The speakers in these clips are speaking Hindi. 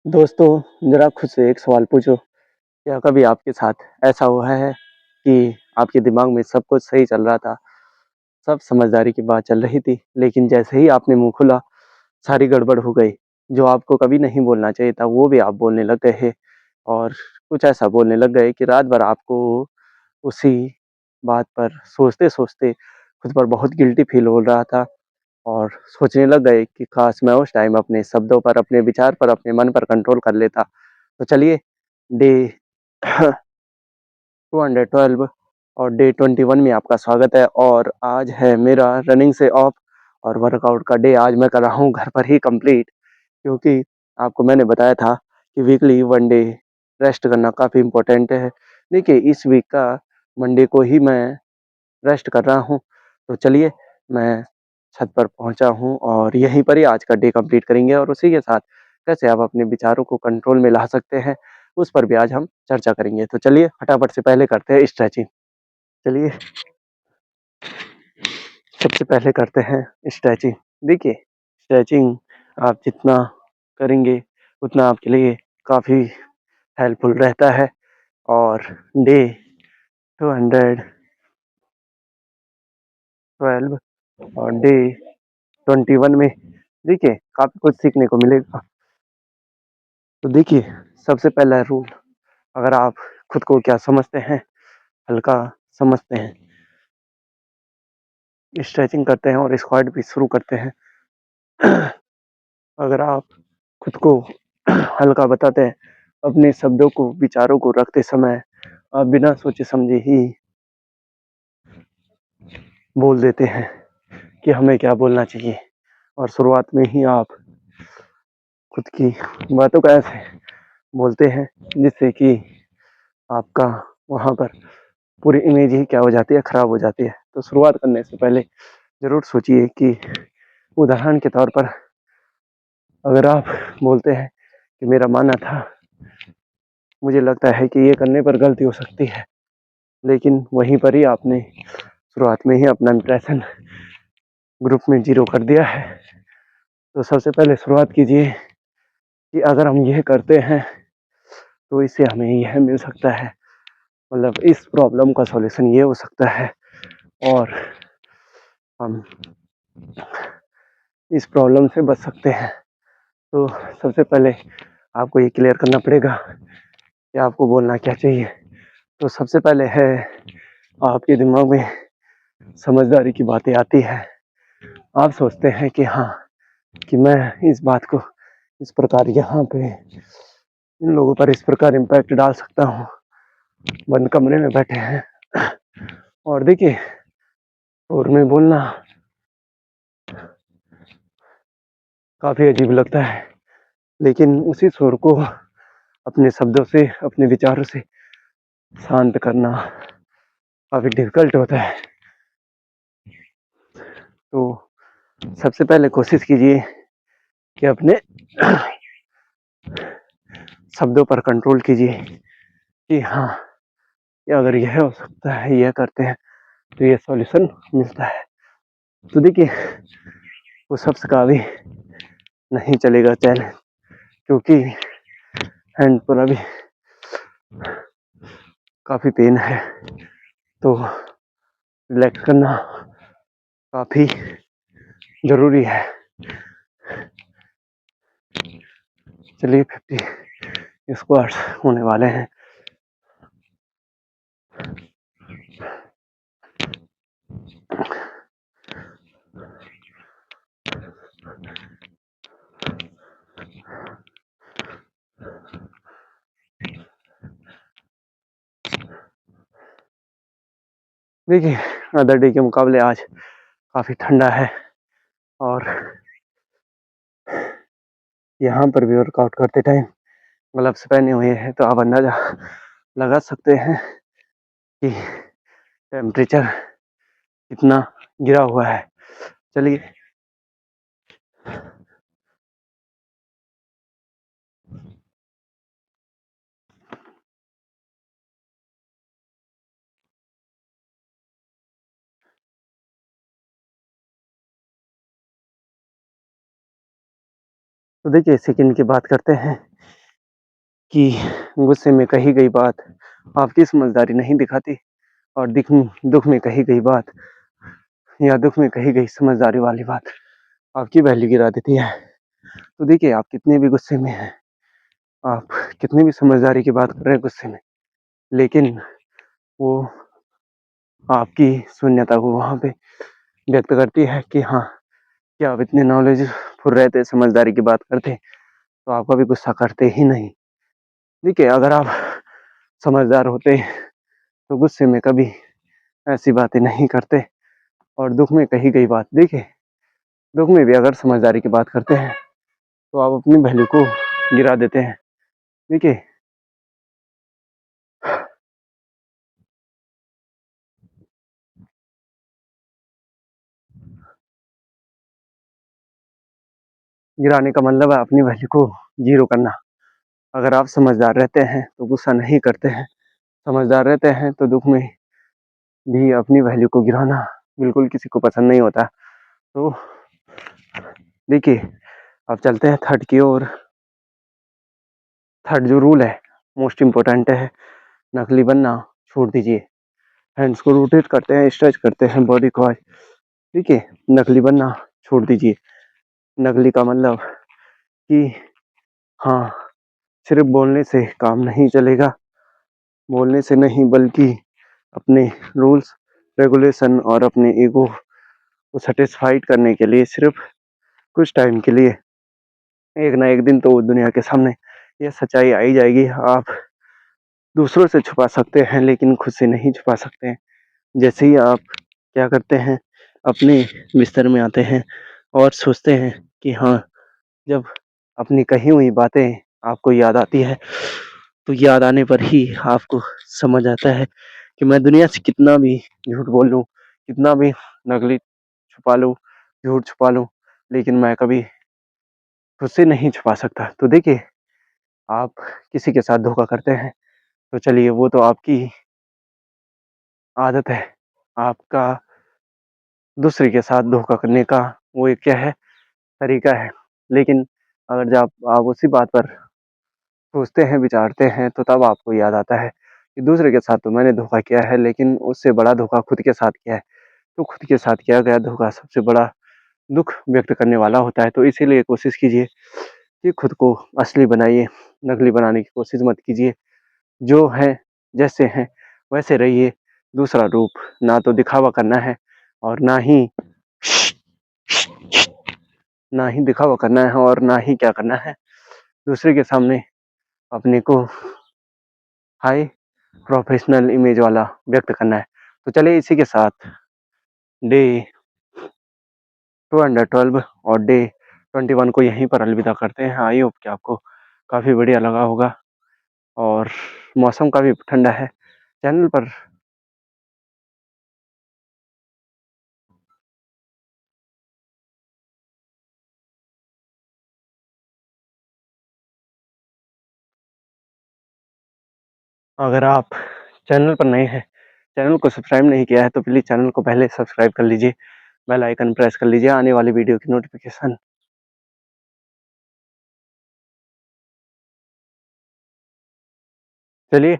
दोस्तों, ज़रा खुद से एक सवाल पूछो, क्या कभी आपके साथ ऐसा हुआ है कि आपके दिमाग में सब कुछ सही चल रहा था, सब समझदारी की बात चल रही थी, लेकिन जैसे ही आपने मुँह खोला, सारी गड़बड़ हो गई। जो आपको कभी नहीं बोलना चाहिए था, वो भी आप बोलने लग गए हैं और कुछ ऐसा बोलने लग गए कि रात भर आपको उसी बात पर सोचते-सोचते खुद पर बहुत गिल्टी फ़ील हो रहा था और सोचने लग गए कि काश मैं उस टाइम अपने शब्दों पर, अपने विचार पर, अपने मन पर कंट्रोल कर लेता। तो चलिए डे 212 और डे 21 में आपका स्वागत है और आज है मेरा रनिंग से ऑफ और वर्कआउट का डे आज मैं कर रहा हूँ घर पर ही कंप्लीट क्योंकि आपको मैंने बताया था कि वीकली 1 डे रेस्ट करना काफ़ी इम्पोर्टेंट है। देखिए इस वीक का मंडे को ही मैं रेस्ट कर रहा हूँ। तो चलिए मैं छत पर पहुँचा हूँ और यहीं पर ही आज का डे कंप्लीट करेंगे और उसी के साथ कैसे आप अपने विचारों को कंट्रोल में ला सकते हैं, उस पर भी आज हम चर्चा करेंगे। तो चलिए फटाफट से पहले करते हैं स्ट्रेचिंग। चलिए सबसे पहले करते हैं स्ट्रेचिंग। देखिए स्ट्रेचिंग आप जितना करेंगे उतना आपके लिए काफ़ी हेल्पफुल रहता है और डे 212 और डे 21 में देखिए काफ़ी कुछ सीखने को मिलेगा। तो देखिए सबसे पहला रूल, अगर आप खुद को क्या समझते हैं, हल्का समझते हैं, स्ट्रेचिंग करते हैं और स्क्वाट भी शुरू करते हैं। अगर आप खुद को हल्का बताते हैं, अपने शब्दों को, विचारों को रखते समय आप बिना सोचे समझे ही बोल देते हैं कि हमें क्या बोलना चाहिए और शुरुआत में ही आप खुद की बातों को ऐसे बोलते हैं जिससे कि आपका वहाँ पर पूरी इमेज ही क्या हो जाती है, खराब हो जाती है। तो शुरुआत करने से पहले ज़रूर सोचिए कि उदाहरण के तौर पर अगर आप बोलते हैं कि मेरा मानना था, मुझे लगता है कि ये करने पर गलती हो सकती है, लेकिन वहीं पर ही आपने शुरुआत में ही अपना इंप्रेशन ग्रुप में 0 कर दिया है। तो सबसे पहले शुरुआत कीजिए कि अगर हम यह करते हैं तो इससे हमें यह मिल सकता है, मतलब इस प्रॉब्लम का सॉल्यूशन ये हो सकता है और हम इस प्रॉब्लम से बच सकते हैं। तो सबसे पहले आपको ये क्लियर करना पड़ेगा कि आपको बोलना क्या चाहिए। तो सबसे पहले है आपके दिमाग में समझदारी की बातें आती है। आप सोचते हैं कि हाँ, कि मैं इस बात को इस प्रकार यहाँ पे इन लोगों पर इस प्रकार इम्पैक्ट डाल सकता हूँ। बंद कमरे में बैठे हैं और देखिए शोर में बोलना काफ़ी अजीब लगता है, लेकिन उसी शोर को अपने शब्दों से, अपने विचारों से शांत करना काफ़ी डिफ़िकल्ट होता है। तो सबसे पहले कोशिश कीजिए कि अपने शब्दों पर कंट्रोल कीजिए कि हाँ, कि अगर यह हो सकता है, यह करते हैं तो ये सॉल्यूशन मिलता है। तो देखिए पुशअप्स का भी नहीं चलेगा चैलेंज, क्योंकि हैंड पर अभी काफ़ी पेन है, तो रिलैक्स करना काफ़ी ज़रूरी है। चलिए 50 स्क्वाट्स होने वाले हैं। देखिए अदर डे के मुकाबले आज काफ़ी ठंडा है और यहाँ पर भी वर्कआउट करते टाइम ग्लव्स पहने हुए हैं, तो आप अंदाज़ा लगा सकते हैं कि टेम्परेचर कितना गिरा हुआ है। चलिए तो देखिए सेकंड की बात करते हैं कि गुस्से में कही गई बात आपकी समझदारी नहीं दिखाती, और दुख में कही गई बात या दुख में कही गई समझदारी वाली बात आपकी वैल्यू गिरा देती है। तो देखिए, आप कितने भी गुस्से में हैं, आप कितनी भी समझदारी की बात कर रहे हैं गुस्से में, लेकिन वो आपकी शून्यता को वहाँ पे व्यक्त करती है कि हाँ, क्या आप इतने नॉलेजफुल रहते, समझदारी की बात करते, तो आप कभी गुस्सा करते ही नहीं। देखिए, अगर आप समझदार होते तो गुस्से में कभी ऐसी बातें नहीं करते। और दुख में कही गई बात, देखिए, दुख में भी अगर समझदारी की बात करते हैं तो आप अपनी वैल्यू को गिरा देते हैं। देखिए, गिराने का मतलब है अपनी वैल्यू को जीरो करना। अगर आप समझदार रहते हैं तो गुस्सा नहीं करते हैं, समझदार रहते हैं तो दुख में भी अपनी वैल्यू को गिराना बिल्कुल किसी को पसंद नहीं होता। तो देखिए, अब चलते हैं थर्ड की ओर। थर्ड जो रूल है, मोस्ट इम्पोर्टेंट है, नकली बनना छोड़ दीजिए। हैंड्स को रोटेट करते हैं, स्ट्रेच करते हैं बॉडी को। ठीक है, नकली बनना छोड़ दीजिए। नकली का मतलब कि हाँ, सिर्फ बोलने से काम नहीं चलेगा, बोलने से नहीं, बल्कि अपने रूल्स रेगुलेशन और अपने ईगो को सेटिस्फाइड करने के लिए सिर्फ कुछ टाइम के लिए, एक ना एक दिन तो दुनिया के सामने ये सच्चाई आई जाएगी। आप दूसरों से छुपा सकते हैं लेकिन खुद से नहीं छुपा सकते हैं। जैसे ही आप क्या करते हैं, अपने बिस्तर में आते हैं और सोचते हैं कि हाँ, जब अपनी कही हुई बातें आपको याद आती है, तो याद आने पर ही आपको समझ आता है कि मैं दुनिया से कितना भी झूठ बोल लूँ, कितना भी नकली छुपा लूँ, झूठ छुपा लूँ, लेकिन मैं कभी खुद से नहीं छुपा सकता। तो देखिए, आप किसी के साथ धोखा करते हैं, तो चलिए, वो तो आपकी आदत है, आपका दूसरे के साथ धोखा करने का वो एक क्या है, तरीका है। लेकिन अगर जब आप उसी बात पर सोचते हैं, विचारते हैं, तो तब आपको याद आता है कि दूसरे के साथ तो मैंने धोखा किया है, लेकिन उससे बड़ा धोखा खुद के साथ किया है। तो खुद के साथ किया गया धोखा सबसे बड़ा दुःख व्यक्त करने वाला होता है। तो इसीलिए कोशिश कीजिए कि खुद को असली बनाइए, नकली बनाने की कोशिश मत कीजिए। जो हैं, जैसे हैं, वैसे रहिए। दूसरा रूप ना तो दिखावा करना है और ना ही दिखावा करना है, और ना ही क्या करना है, दूसरे के सामने अपने को हाई प्रोफेशनल इमेज वाला व्यक्त करना है। तो चलिए, इसी के साथ डे 212 और डे 21 को यहीं पर अलविदा करते हैं। आई होप कि आपको काफ़ी बढ़िया लगा होगा, और मौसम काफ़ी ठंडा है। चैनल पर अगर आप चैनल पर नए हैं, चैनल को सब्सक्राइब नहीं किया है, तो प्लीज़ चैनल को पहले सब्सक्राइब कर लीजिए, बेल आइकन प्रेस कर लीजिए, आने वाली वीडियो की नोटिफिकेशन। चलिए,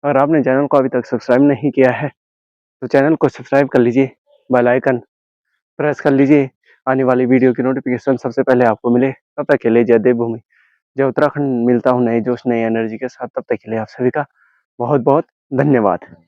अगर आपने चैनल को अभी तक सब्सक्राइब नहीं किया है, तो चैनल को सब्सक्राइब कर लीजिए, बेल आइकन प्रेस कर लीजिए, आने वाली वीडियो की नोटिफिकेशन सबसे पहले आपको मिले। तब तक के लिए जय देवभूमि, जय उत्तराखंड। मिलता हूँ नए जोश, नई एनर्जी के साथ। तब तक के लिए आप सभी का बहुत बहुत धन्यवाद।